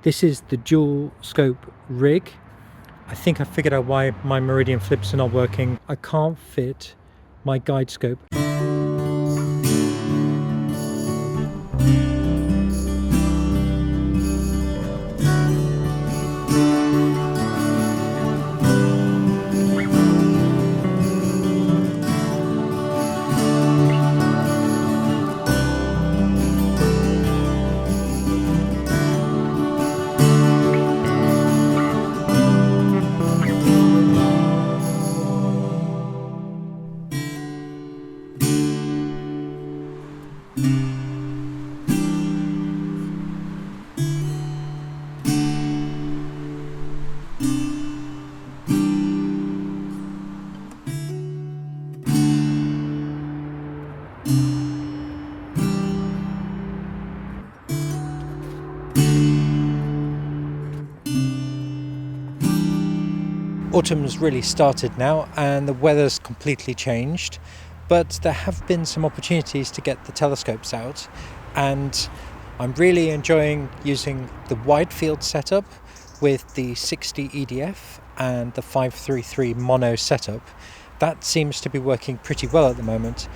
This is the dual scope rig. I think I figured out why my Meridian flips are not working. I can't fit my guide scope. Autumn's really started now and the weather's completely changed, but there have been some opportunities to get the telescopes out, and I'm really enjoying using the wide field setup with the 60 EDF and the 533 mono setup. That seems to be working pretty well at the moment.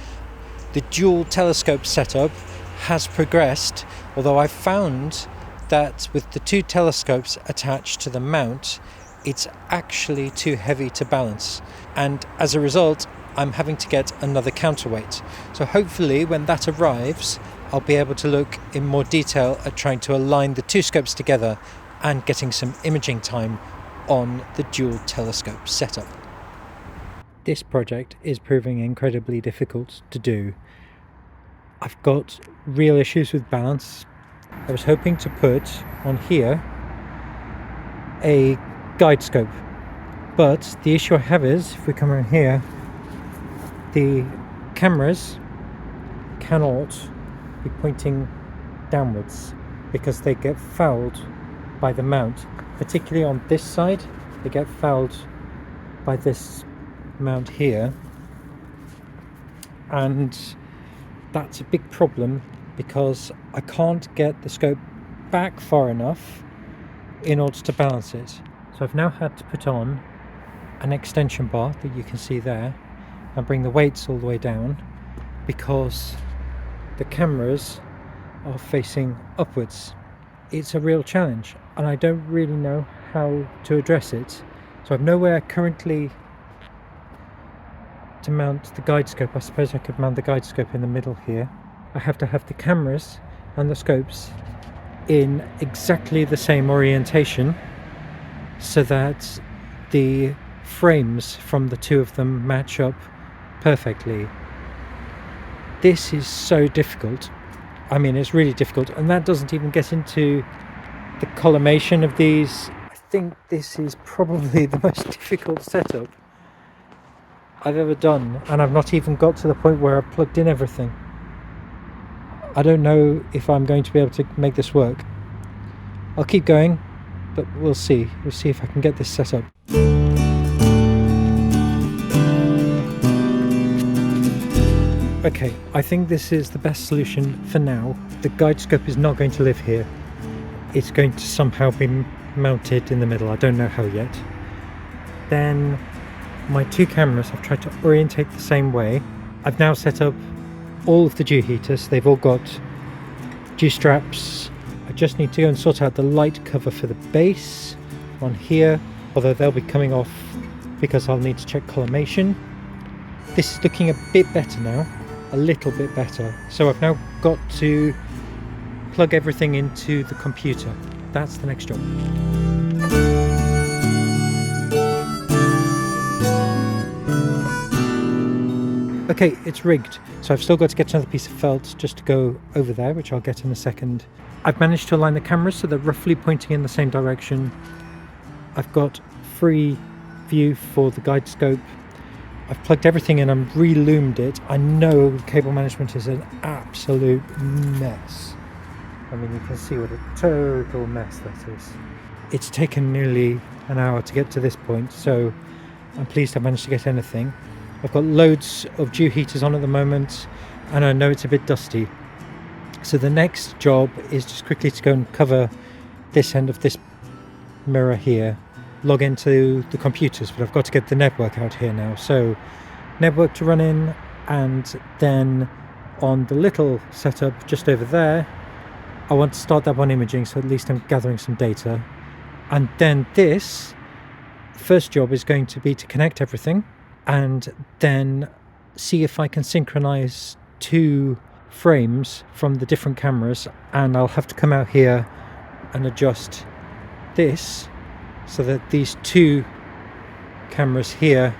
The dual telescope setup has progressed, although I've found that with the two telescopes attached to the mount, it's actually too heavy to balance, and as a result I'm having to get another counterweight. So hopefully when that arrives I'll be able to look in more detail at trying to align the two scopes together and getting some imaging time on the dual telescope setup. This project is proving incredibly difficult to do. I've got real issues with balance. I was hoping to put on here a guide scope, but the issue I have is if we come around here, the cameras cannot be pointing downwards because they get fouled by the mount, particularly on this side. They get fouled by this mount here, and that's a big problem because I can't get the scope back far enough in order to balance it. So I've now had to put on an extension bar that you can see there and bring the weights all the way down because the cameras are facing upwards. It's a real challenge and I don't really know how to address it. So I've nowhere currently to mount the guide scope. I suppose I could mount the guide scope in the middle here. I have to have the cameras and the scopes in exactly the same orientation so that the frames from the two of them match up perfectly. This is so difficult. I mean, it's really difficult, and that doesn't even get into the collimation of these. I think this is probably the most difficult setup I've ever done, and I've not even got to the point where I've plugged in everything. I don't know if I'm going to be able to make this work. I'll keep going, but we'll see. We'll see if I can get this set up. Okay, I think this is the best solution for now. The guide scope is not going to live here. It's going to somehow be mounted in the middle. I don't know how yet. Then my two cameras I've tried to orientate the same way. I've now set up all of the dew heaters. They've all got dew straps. I just need to go and sort out the light cover for the base on here, although they'll be coming off because I'll need to check collimation. This is looking a bit better now, a little bit better. So I've now got to plug everything into the computer. That's the next job. Okay, it's rigged, so I've still got to get another piece of felt just to go over there, which I'll get in a second. I've managed to align the cameras so they're roughly pointing in the same direction. I've got free view for the guide scope. I've plugged everything in and re-loomed it. I know cable management is an absolute mess. I mean, you can see what a total mess that is. It's taken nearly an hour to get to this point, so I'm pleased I managed to get anything. I've got loads of dew heaters on at the moment, and I know it's a bit dusty. So the next job is just quickly to go and cover this end of this mirror here, log into the computers, but I've got to get the network out here now. So network to run in, and then on the little setup just over there, I want to start that one imaging, so at least I'm gathering some data. And then this first job is going to be to connect everything and then see if I can synchronize 2 frames from the different cameras, and I'll have to come out here and adjust this so that these 2 cameras here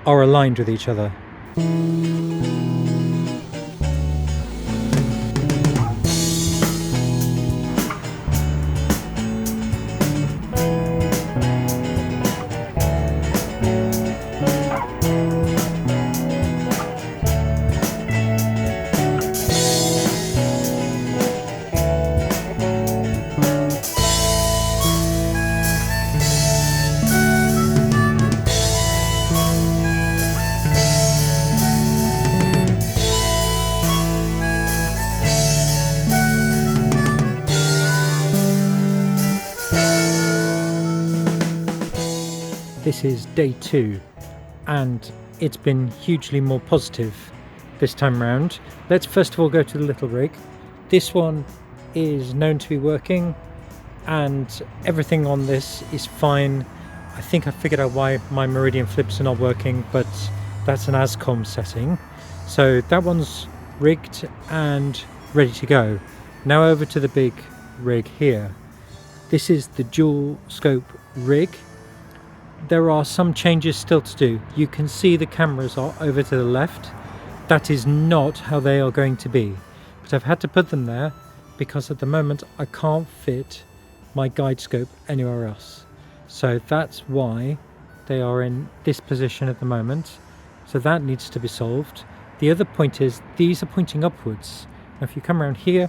are aligned with each other. This is day 2 and it's been hugely more positive this time round. Let's first of all go to the little rig. This one is known to be working and everything on this is fine. I think I figured out why my Meridian flips are not working, but that's an ASCOM setting. So that one's rigged and ready to go. Now over to the big rig here. This is the dual scope rig. There are some changes still to do. You can see the cameras are over to the left. That is not how they are going to be, but I've had to put them there because at the moment I can't fit my guide scope anywhere else. So that's why they are in this position at the moment. So that needs to be solved. The other point is these are pointing upwards. Now if you come around here,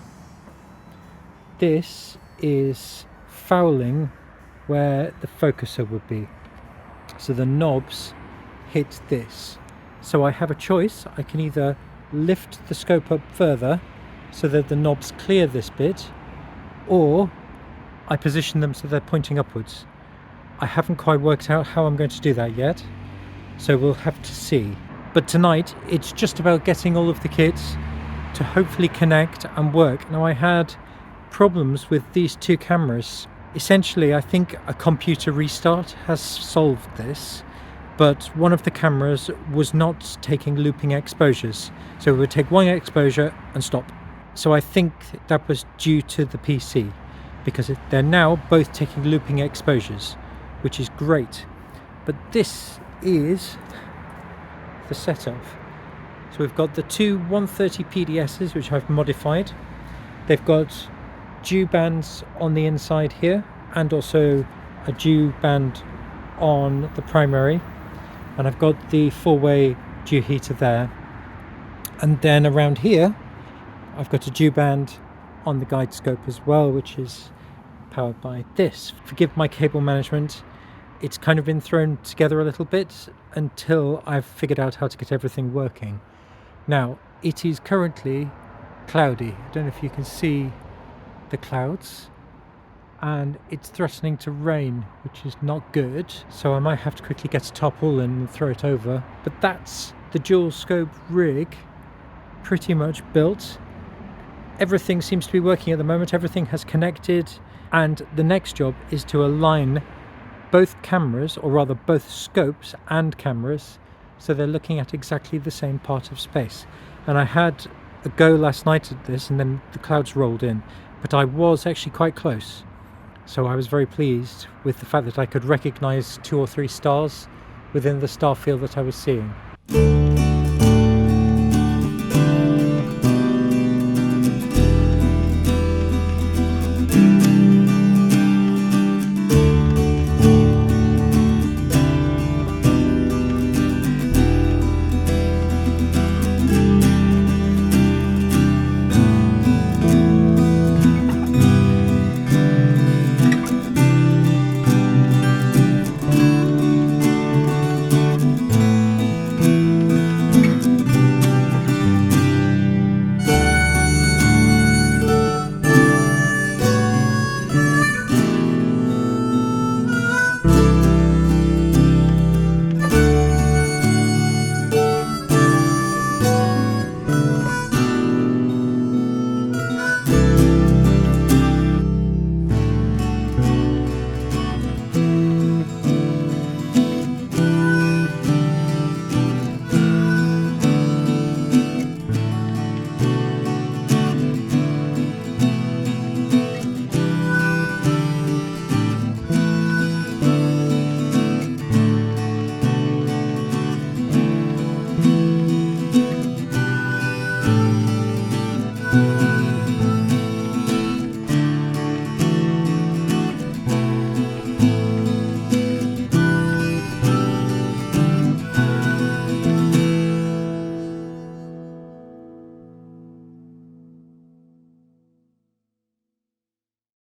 this is fouling where the focuser would be. So the knobs hit this. So I have a choice. I can either lift the scope up further so that the knobs clear this bit, or I position them so they're pointing upwards. I haven't quite worked out how I'm going to do that yet, so we'll have to see. But tonight it's just about getting all of the kits to hopefully connect and work. Now I had problems with these 2 cameras. Essentially, I think a computer restart has solved this, but one of the cameras was not taking looping exposures. So it would take one exposure and stop. So I think that was due to the PC, because they're now both taking looping exposures, which is great. But this is the setup. So we've got the 2 130 PDSs, which I've modified. They've got dew bands on the inside here and also a dew band on the primary, and I've got the 4-way dew heater there, and then around here I've got a dew band on the guide scope as well, which is powered by this. Forgive my cable management, it's kind of been thrown together a little bit until I've figured out how to get everything working. Now it is currently cloudy. I don't know if you can see the clouds, and it's threatening to rain, which is not good, so I might have to quickly get a tarpaulin and throw it over. But that's the dual scope rig pretty much built. Everything seems to be working at the moment. Everything has connected, and the next job is to align both cameras, or rather both scopes and cameras, so they're looking at exactly the same part of space. And I had a go last night at this, and then the clouds rolled in, but I was actually quite close. So I was very pleased with the fact that I could recognize 2 or 3 stars within the star field that I was seeing.